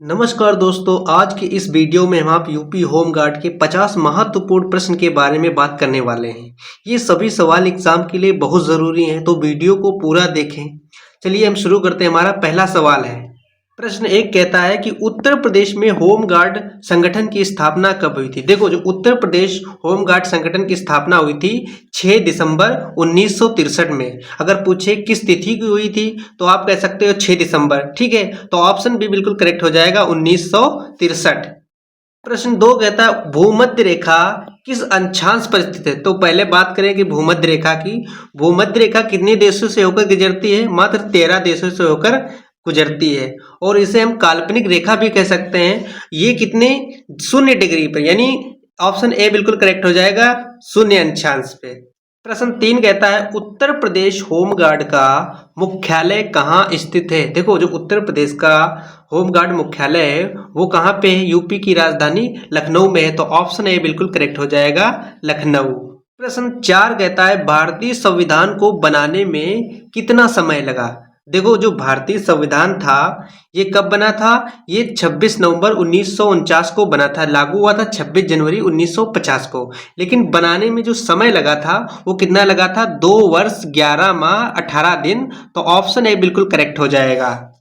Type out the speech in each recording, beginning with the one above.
नमस्कार दोस्तों, आज के इस वीडियो में हम आप यूपी होम गार्ड के 50 महत्वपूर्ण प्रश्न के बारे में बात करने वाले हैं। ये सभी सवाल एग्जाम के लिए बहुत ज़रूरी हैं, तो वीडियो को पूरा देखें। चलिए हम शुरू करते हैं। हमारा पहला सवाल है, प्रश्न एक कहता है कि उत्तर प्रदेश में होम गार्ड संगठन की स्थापना कब हुई थी। देखो, जो उत्तर प्रदेश होम गार्ड संगठन की स्थापना हुई थी 6 दिसंबर 1963 में। अगर पूछे किस तिथि की हुई थी तो आप कह सकते हो 6 दिसंबर। ठीक है, तो ऑप्शन बी बिल्कुल करेक्ट हो जाएगा, 1963। प्रश्न दो कहता है भूमध्य रेखा किस अक्षांश पर स्थित है। तो पहले बात करें कि भूमध्य रेखा की। भूमध्य रेखा कितने देशों से होकर गुजरती है? मात्र 13 देशों से होकर गुजरती है, और इसे हम काल्पनिक रेखा भी कह सकते हैं। ये कितने? 0 डिग्री पर, यानी ऑप्शन ए बिल्कुल करेक्ट हो जाएगा, 0 अक्षांश पे। प्रश्न तीन कहता है उत्तर प्रदेश होम गार्ड का मुख्यालय कहाँ स्थित है। देखो, जो उत्तर प्रदेश का होम गार्ड मुख्यालय है वो कहाँ पे है? यूपी की राजधानी लखनऊ में है, तो ऑप्शन ए बिल्कुल करेक्ट हो जाएगा, लखनऊ। प्रश्न चार कहता है भारतीय संविधान को बनाने में कितना समय लगा। देखो, जो भारतीय संविधान था ये कब बना था? ये 26 नवंबर 1949 को बना था। लागू हुआ था 26 जनवरी 1950 को, लेकिन बनाने में जो समय लगा था वो कितना लगा था? 2 वर्ष 11 माह 18 दिन, तो ऑप्शन ए बिल्कुल करेक्ट हो जाएगा।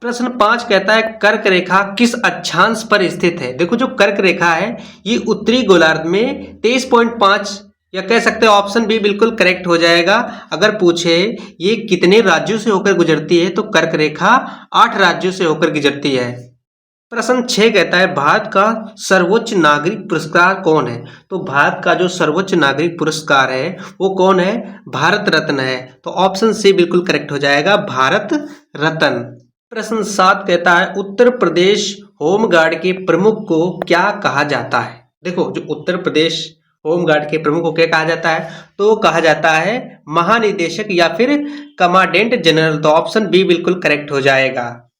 प्रश्न 5 कहता है कर्क रेखा किस अक्षांश पर स्थित है। देखो, जो कर्क रेखा है ये उत्तरी गोलार्ध में 23.5, या कह सकते हैं ऑप्शन बी बिल्कुल करेक्ट हो जाएगा। अगर पूछे ये कितने राज्यों से होकर गुजरती है तो कर्क रेखा 8 राज्यों से होकर गुजरती है। प्रश्न 6 कहता है भारत का सर्वोच्च नागरिक पुरस्कार कौन है। तो भारत का जो सर्वोच्च नागरिक पुरस्कार है वो कौन है? भारत रत्न है, तो ऑप्शन सी बिल्कुल करेक्ट हो जाएगा, भारत रत्न। प्रश्न 7 कहता है उत्तर प्रदेश होम गार्ड के प्रमुख को क्या कहा जाता है। देखो, जो उत्तर प्रदेश होम गार्ड के प्रमुख को क्या कहा जाता है? तो कहा जाता है महानिदेशक या फिर कमांडेंट जनरल, तो ऑप्शन बी बिल्कुल करेक्ट हो जाएगा।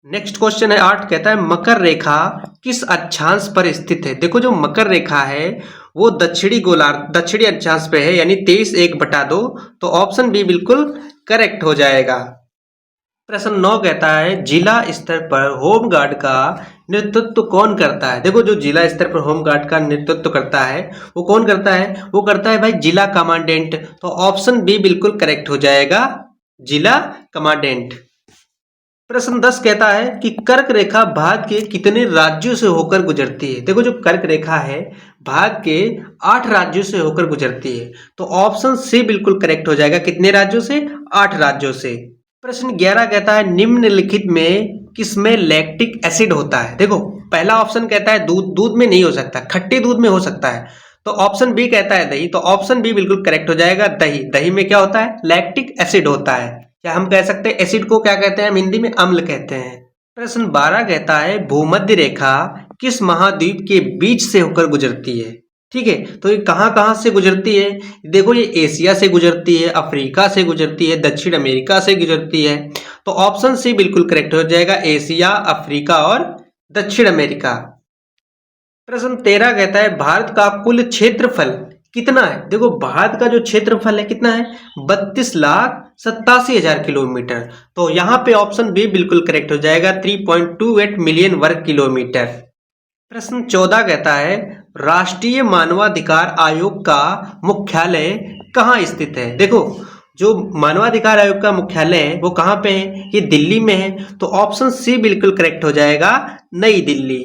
नेक्स्ट क्वेश्चन है 8 कहता है मकर रेखा किस अक्षांश पर स्थित है। देखो, जो मकर रेखा है वो दक्षिणी गोलार्ध दक्षिणी अक्षांश पे है, यानी 23/1/2, तो ऑप्शन बी बिल्कुल करेक्ट हो जाएगा। प्रश्न 9 कहता है जिला स्तर पर होम गार्ड का नेतृत्व कौन करता है। देखो, जो जिला स्तर पर होम गार्ड का नेतृत्व करता है वो कौन करता है? वो करता है भाई जिला कमांडेंट, तो ऑप्शन बी बिल्कुल करेक्ट हो जाएगा, जिला कमांडेंट। प्रश्न 10 कहता है कि कर्क रेखा भारत के कितने राज्यों से होकर गुजरती है। देखो, जो कर्क रेखा है भारत के 8 राज्यों से होकर गुजरती है, तो ऑप्शन सी बिल्कुल करेक्ट हो जाएगा, कितने राज्यों से? 8 राज्यों से। प्रश्न 11 कहता है निम्नलिखित में किसमें लैक्टिक एसिड होता है। देखो, पहला ऑप्शन कहता है दूध में नहीं हो सकता, खट्टे दूध में हो सकता है, तो ऑप्शन बी कहता है दही, तो ऑप्शन बी बिल्कुल करेक्ट हो जाएगा, दही में क्या होता है? लैक्टिक एसिड होता है, या हम कह सकते हैं एसिड को क्या कहते हैं? हम हिंदी में अम्ल कहते हैं। प्रश्न 12 कहता है भूमध्य रेखा किस महाद्वीप के बीच से होकर गुजरती है। ठीक है, तो ये कहाँ कहाँ से गुजरती है? देखो, ये एशिया से गुजरती है, अफ्रीका से गुजरती है, दक्षिण अमेरिका से गुजरती है, तो ऑप्शन सी बिल्कुल करेक्ट हो जाएगा, एशिया, अफ्रीका और दक्षिण अमेरिका। प्रश्न 13 कहता है भारत का कुल क्षेत्रफल कितना है। देखो, भारत का जो क्षेत्रफल है कितना है? 32,87,000 किलोमीटर, तो यहाँ पे ऑप्शन बी बिल्कुल करेक्ट हो जाएगा, 3.28 मिलियन वर्ग किलोमीटर। प्रश्न 14 कहता है राष्ट्रीय मानवाधिकार आयोग का मुख्यालय कहाँ स्थित है। देखो, जो मानवाधिकार आयोग का मुख्यालय है वो कहाँ पे है? ये दिल्ली में है, तो ऑप्शन सी बिल्कुल करेक्ट हो जाएगा, नई दिल्ली।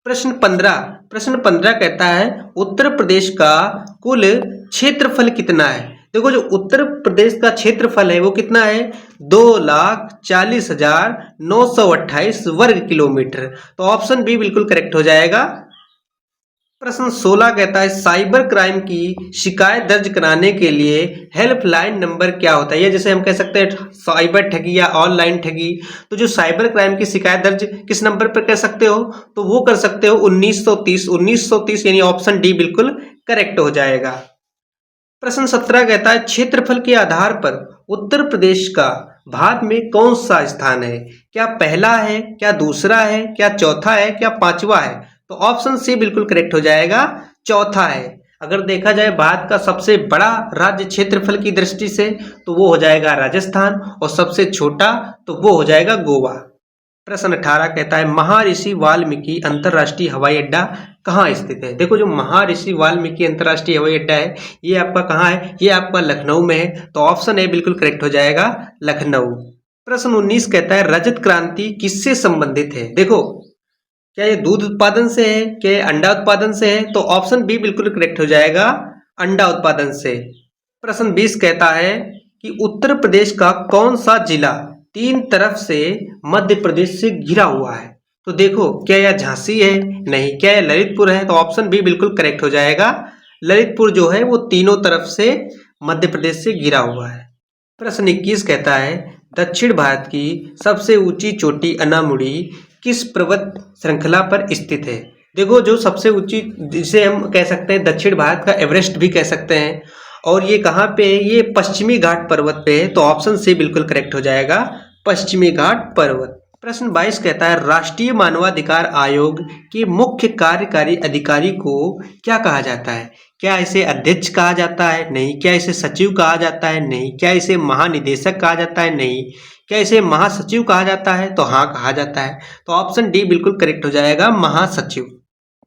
प्रश्न 15 कहता है उत्तर प्रदेश का कुल क्षेत्रफल कितना है। देखो, जो उत्तर प्रदेश का क्षेत्रफल है वो कितना है? 2,40,928 वर्ग किलोमीटर, तो ऑप्शन बी बिल्कुल करेक्ट हो जाएगा। प्रश्न 16 कहता है साइबर क्राइम की शिकायत दर्ज कराने के लिए हेल्पलाइन नंबर क्या होता है। या जैसे हम कह सकते हैं साइबर ठगी या ऑनलाइन ठगी, तो जो साइबर क्राइम की शिकायत दर्ज किस नंबर पर कर सकते हो? तो वो कर सकते हो 1930, यानी ऑप्शन डी बिल्कुल करेक्ट हो जाएगा। प्रश्न 17 कहता है क्षेत्रफल के आधार पर उत्तर प्रदेश का भारत में कौन सा स्थान है। क्या पहला है, क्या दूसरा है, क्या चौथा है, क्या पांचवा है? तो ऑप्शन सी बिल्कुल करेक्ट हो जाएगा, चौथा है। अगर देखा जाए भारत का सबसे बड़ा राज्य क्षेत्रफल की दृष्टि से तो वो हो जाएगा राजस्थान, और सबसे छोटा तो वो हो जाएगा गोवा। प्रश्न 18 कहता है महर्षि वाल्मीकि अंतरराष्ट्रीय हवाई अड्डा कहाँ स्थित है। देखो जो महर्षि वाल्मीकि अंतरराष्ट्रीय हवाई अड्डा है ये आपका कहाँ है, ये आपका लखनऊ में है। तो ऑप्शन ए बिल्कुल करेक्ट हो जाएगा, लखनऊ। प्रश्न 19 कहता है रजत क्रांति किससे संबंधित है। देखो क्या ये दूध उत्पादन से है, क्या ये अंडा उत्पादन से है। तो ऑप्शन बी बिल्कुल करेक्ट हो जाएगा, अंडा उत्पादन से। प्रश्न 20 कहता है कि उत्तर प्रदेश का कौन सा जिला तीन तरफ से मध्य प्रदेश से घिरा हुआ है। तो देखो क्या यह झांसी है, नहीं। क्या यह ललितपुर है। तो ऑप्शन बी बिल्कुल करेक्ट हो जाएगा, ललितपुर जो है वो तीनों तरफ से मध्य प्रदेश से घिरा हुआ है। प्रश्न 21 कहता है दक्षिण भारत की सबसे ऊंची चोटी अनामुड़ी किस पर्वत श्रृंखला पर स्थित है। देखो जो सबसे ऊंची, जिसे हम कह सकते हैं दक्षिण भारत का एवरेस्ट भी कह सकते हैं, और ये कहाँ पे है, ये पश्चिमी घाट पर्वत पे है। तो ऑप्शन सी बिल्कुल करेक्ट हो जाएगा, पश्चिमी घाट पर्वत। प्रश्न 22 कहता है राष्ट्रीय मानवाधिकार आयोग के मुख्य कार्यकारी अधिकारी को क्या कहा जाता है। क्या इसे अध्यक्ष कहा जाता है, नहीं। क्या इसे सचिव कहा जाता है, नहीं। क्या इसे महानिदेशक कहा जाता है, नहीं। क्या इसे महासचिव कहा जाता है, तो हाँ कहा जाता है। तो ऑप्शन डी बिल्कुल करेक्ट हो जाएगा, महासचिव।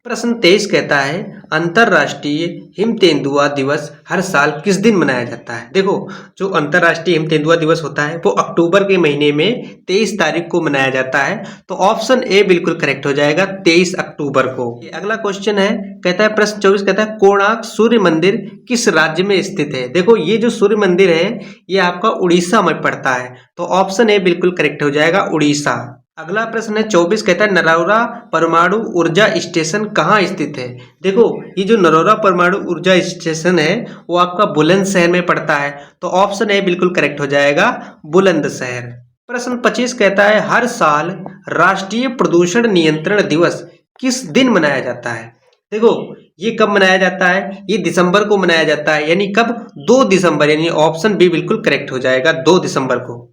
प्रश्न 23 कहता है अंतर्राष्ट्रीय हिम तेंदुआ दिवस हर साल किस दिन मनाया जाता है। देखो जो अंतर्राष्ट्रीय हिम तेंदुआ दिवस होता है वो अक्टूबर के महीने में 23 तारीख को मनाया जाता है। तो ऑप्शन ए बिल्कुल करेक्ट हो जाएगा, 23 अक्टूबर को। अगला क्वेश्चन है, कहता है प्रश्न 24 कहता है कोणार्क सूर्य मंदिर किस राज्य में स्थित है। देखो ये जो सूर्य मंदिर है ये आपका उड़ीसा में पड़ता है। तो ऑप्शन ए बिल्कुल करेक्ट हो जाएगा, उड़ीसा। अगला प्रश्न है 24 कहता है नरौरा परमाणु ऊर्जा स्टेशन कहाँ स्थित है। देखो ये जो नरौरा परमाणु ऊर्जा स्टेशन है वो आपका बुलंदशहर में पड़ता है। तो ऑप्शन ए बिल्कुल करेक्ट हो जाएगा, बुलंदशहर। प्रश्न 25 कहता है हर साल राष्ट्रीय प्रदूषण नियंत्रण दिवस किस दिन मनाया जाता है। देखो ये कब मनाया जाता है, ये दिसंबर को मनाया जाता है। यानी कब, 2 दिसंबर। यानी ऑप्शन बी बिल्कुल करेक्ट हो जाएगा, 2 दिसंबर को।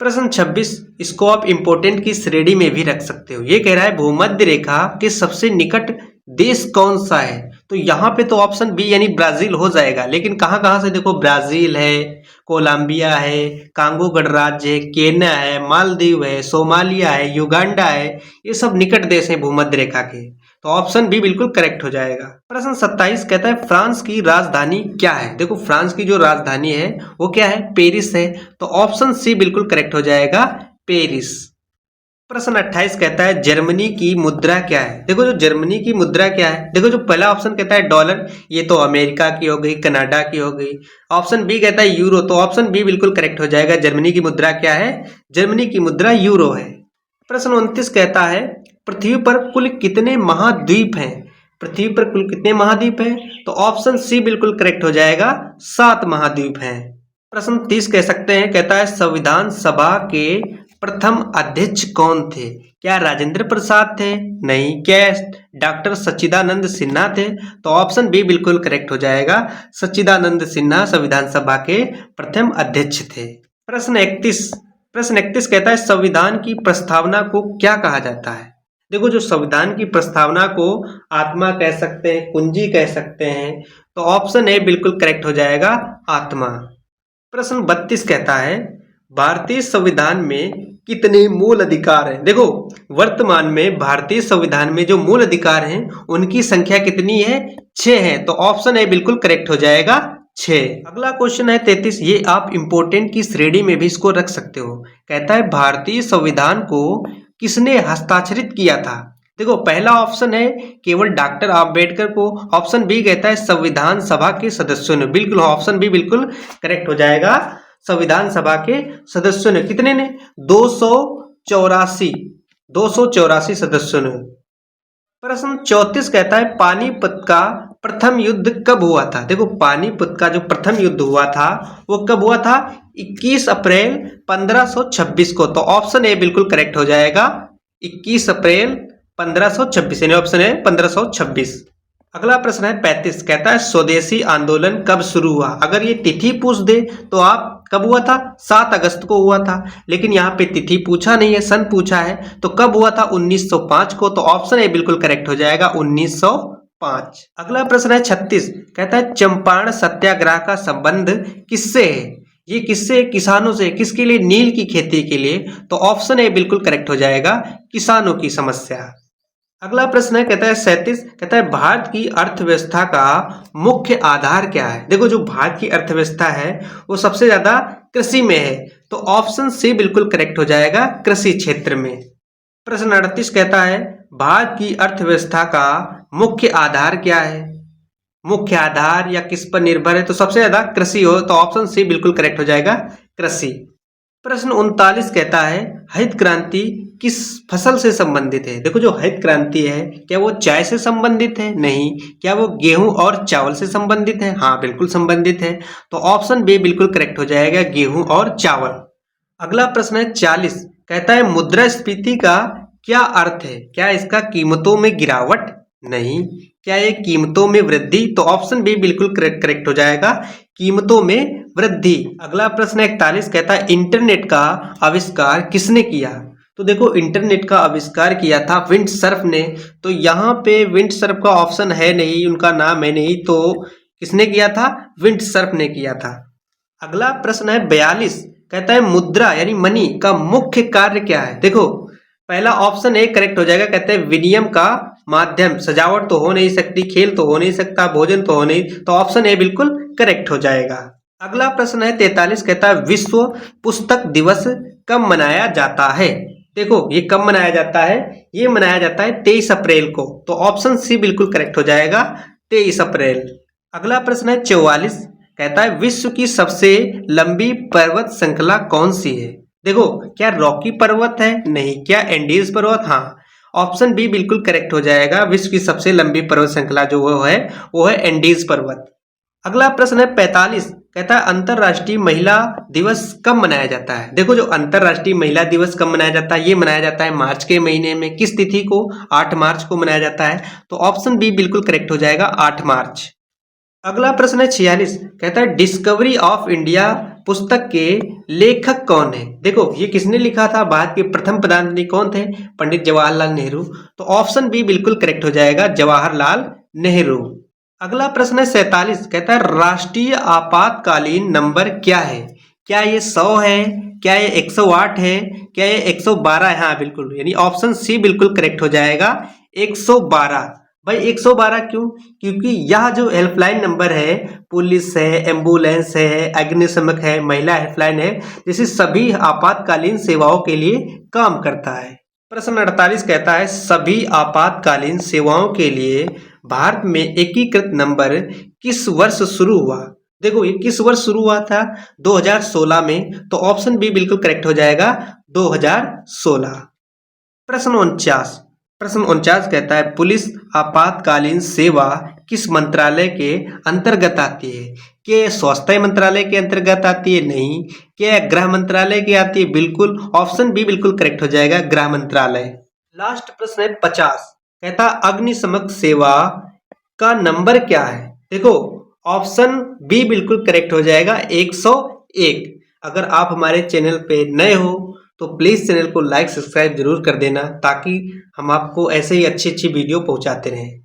प्रश्न 26 इसको आप इंपोर्टेंट की श्रेणी में भी रख सकते हो। ये कह रहा है भूमध्य रेखा के सबसे निकट देश कौन सा है। तो यहाँ पे तो ऑप्शन बी यानी ब्राजील हो जाएगा। लेकिन कहाँ कहाँ से, देखो ब्राजील है, कोलंबिया है, कांगो गणराज्य है, केन्या है, मालदीव है, सोमालिया है, युगांडा है। ये सब निकट देश है भूमध्य रेखा के। तो ऑप्शन बी बिल्कुल करेक्ट हो जाएगा। प्रश्न 27 कहता है फ्रांस की राजधानी क्या है। देखो फ्रांस की जो राजधानी है वो क्या है, पेरिस है। तो ऑप्शन सी बिल्कुल करेक्ट हो जाएगा, पेरिस। प्रश्न 28 कहता है जर्मनी की मुद्रा क्या है। देखो जो जर्मनी की मुद्रा क्या है, देखो जो पहला ऑप्शन कहता है डॉलर, ये तो अमेरिका की हो गई, कनाडा की हो गई। ऑप्शन बी कहता है यूरो। तो ऑप्शन बी बिल्कुल करेक्ट हो जाएगा, जर्मनी की मुद्रा क्या है, जर्मनी की मुद्रा यूरो है। प्रश्न 29 कहता है पृथ्वी पर कुल कितने महाद्वीप हैं। पृथ्वी पर कुल कितने महाद्वीप हैं। तो ऑप्शन सी बिल्कुल करेक्ट हो जाएगा, 7 महाद्वीप हैं। प्रश्न 30 कह सकते हैं, कहता है संविधान सभा के प्रथम अध्यक्ष कौन थे। क्या राजेंद्र प्रसाद थे, नहीं। क्या डॉक्टर सच्चिदानंद सिन्हा थे। तो ऑप्शन बी बिल्कुल करेक्ट हो जाएगा, सच्चिदानंद सिन्हा संविधान सभा के प्रथम अध्यक्ष थे। प्रश्न 31 कहता है संविधान की प्रस्तावना को क्या कहा जाता है। देखो जो संविधान की प्रस्तावना को आत्मा कह सकते हैं, कुंजी कह सकते हैं। तो ऑप्शन ए बिल्कुल करेक्ट हो जाएगा, आत्मा। प्रश्न 32 कहता है भारतीय संविधान में कितने मूल अधिकार हैं। देखो वर्तमान में भारतीय संविधान में जो मूल अधिकार हैं उनकी संख्या कितनी है, 6 है। तो ऑप्शन ए बिल्कुल करेक्ट हो जाएगा, 6। अगला क्वेश्चन है 33, ये आप इंपोर्टेंट की श्रेणी में भी इसको रख सकते हो। कहता है भारतीय संविधान को किसने हस्ताक्षरित किया था। देखो पहला ऑप्शन है केवल डॉक्टर आम्बेडकर को। ऑप्शन बी कहता है संविधान सभा के सदस्यों ने। बिल्कुल ऑप्शन बी बिल्कुल करेक्ट हो जाएगा, संविधान सभा के सदस्यों ने। कितने ने, 284 सदस्यों ने। प्रश्न 34 कहता है पानीपत का प्रथम युद्ध कब हुआ था। देखो पानीपत का जो प्रथम युद्ध हुआ था वो कब हुआ था, 21 अप्रैल 1526 को। तो ऑप्शन ए बिल्कुल करेक्ट हो जाएगा, 21 अप्रैल 1526, यानी ऑप्शन है 1526। अगला प्रश्न है 35, कहता है स्वदेशी आंदोलन कब शुरू हुआ। अगर ये तिथि पूछ दे तो आप कब हुआ था, 7 अगस्त को हुआ था। लेकिन यहाँ पे तिथि पूछा नहीं है, सन पूछा है। तो कब हुआ था, 1905 को। तो ऑप्शन ए बिल्कुल करेक्ट हो जाएगा, 1905। अगला प्रश्न है 36, कहता है चंपारण सत्याग्रह का संबंध किससे है। ये किससे? किसानों से। किसके लिए? नील की खेती के लिए। तो ऑप्शन ए बिल्कुल करेक्ट हो जाएगा, किसानों की समस्या। अगला प्रश्न है, कहता है 37, कहता है भारत की अर्थव्यवस्था का मुख्य आधार क्या है? देखो जो भारत की अर्थव्यवस्था है वो सबसे ज्यादा कृषि में है, तो ऑप्शन सी बिल्कुल करेक्ट हो जाएगा, कृषि क्षेत्र में। प्रश्न 38 कहता है भारत की अर्थव्यवस्था का मुख्य आधार क्या है? मुख्य आधार या किस पर निर्भर है? तो सबसे ज्यादा कृषि हो, तो ऑप्शन सी बिल्कुल करेक्ट हो जाएगा, कृषि। प्रश्न 39 कहता है हरित क्रांति किस फसल से संबंधित है? देखो जो हरित क्रांति है क्या वो चाय से संबंधित है? नहीं। क्या वो गेहूं और चावल से संबंधित है? हाँ बिल्कुल संबंधित है, तो ऑप्शन बी बिल्कुल करेक्ट हो जाएगा, गेहूं और चावल। अगला प्रश्न है 40, कहता है मुद्रास्फीति का क्या अर्थ है? क्या इसका कीमतों में गिरावट? नहीं। क्या ये कीमतों में वृद्धि? तो ऑप्शन बी बिल्कुल करेक्ट हो जाएगा, कीमतों में वृद्धि। अगला प्रश्न 41 कहता है इंटरनेट का आविष्कार किसने किया? तो देखो इंटरनेट का आविष्कार किया था विंडसर्फ ने, तो यहाँ पे विंडसर्फ का ऑप्शन है नहीं, उनका नाम है नहीं, तो किसने किया था? विंडसर्फ ने किया था। अगला प्रश्न है 42, कहता है मुद्रा यानी मनी का मुख्य कार्य क्या है? देखो पहला ऑप्शन ए करेक्ट हो जाएगा, कहते हैं विनिमय का माध्यम। सजावट तो हो नहीं सकती, खेल तो हो नहीं सकता, भोजन तो हो नहीं, तो ऑप्शन ए बिल्कुल करेक्ट हो जाएगा। अगला प्रश्न है 43, कहता है विश्व पुस्तक दिवस कब मनाया जाता है? देखो ये कब मनाया जाता है? ये मनाया जाता है 23 अप्रैल को, तो ऑप्शन सी बिल्कुल करेक्ट हो जाएगा, 23 अप्रैल। अगला प्रश्न है 44, कहता है विश्व की सबसे लंबी पर्वत श्रृंखला कौन सी है? देखो क्या रॉकी पर्वत है? नहीं। क्या एंडीज पर्वत? हाँ, ऑप्शन बी बिल्कुल करेक्ट हो जाएगा, विश्व की सबसे लंबी पर्वत श्रृंखला जो वो है एंडीज पर्वत। अगला प्रश्न है 45, कहता है अंतरराष्ट्रीय महिला दिवस कब मनाया जाता है? देखो जो अंतरराष्ट्रीय महिला दिवस कब मनाया जाता है, ये मनाया जाता है मार्च के महीने में। किस तिथि को? 8 मार्च को मनाया जाता है, तो ऑप्शन बी बिल्कुल करेक्ट हो जाएगा, 8 मार्च। अगला प्रश्न है 46, कहता है डिस्कवरी ऑफ इंडिया पुस्तक के लेखक कौन है? देखो ये किसने लिखा था? भारत के प्रथम प्रधानमंत्री कौन थे? पंडित जवाहरलाल नेहरू, तो ऑप्शन बी बिल्कुल करेक्ट हो जाएगा, जवाहरलाल नेहरू। अगला प्रश्न है 47, कहता है राष्ट्रीय आपातकालीन नंबर क्या है? क्या ये 100 है? क्या ये 108 है? क्या ये 112 है? हाँ बिल्कुल, यानी ऑप्शन सी बिल्कुल करेक्ट हो जाएगा, 112। भाई 112 क्यों? क्योंकि यह जो हेल्पलाइन नंबर है, पुलिस है, एम्बुलेंस है, अग्निशमक है, महिला हेल्पलाइन है, जैसे सभी आपातकालीन सेवाओं के लिए काम करता है। प्रश्न 48 कहता है सभी आपातकालीन सेवाओं के लिए भारत में एकीकृत नंबर किस वर्ष शुरू हुआ? देखो ये किस वर्ष शुरू हुआ था? 2016 में, तो ऑप्शन बी बिल्कुल करेक्ट हो जाएगा, 2016। प्रश्न 49 कहता है पुलिस आपातकालीन सेवा किस मंत्रालय के अंतर्गत आती है? क्या स्वास्थ्य मंत्रालय के अंतर्गत आती है? नहीं। क्या गृह मंत्रालय की आती है? बिल्कुल, ऑप्शन बी बिल्कुल करेक्ट हो जाएगा, गृह मंत्रालय। लास्ट प्रश्न है 50, कहता अग्निशमक सेवा का नंबर क्या है? देखो ऑप्शन बी बिल्कुल करेक्ट हो जाएगा, 101। अगर आप हमारे चैनल पे नए हो तो प्लीज़ चैनल को लाइक सब्सक्राइब जरूर कर देना, ताकि हम आपको ऐसे ही अच्छी अच्छी वीडियो पहुंचाते रहें।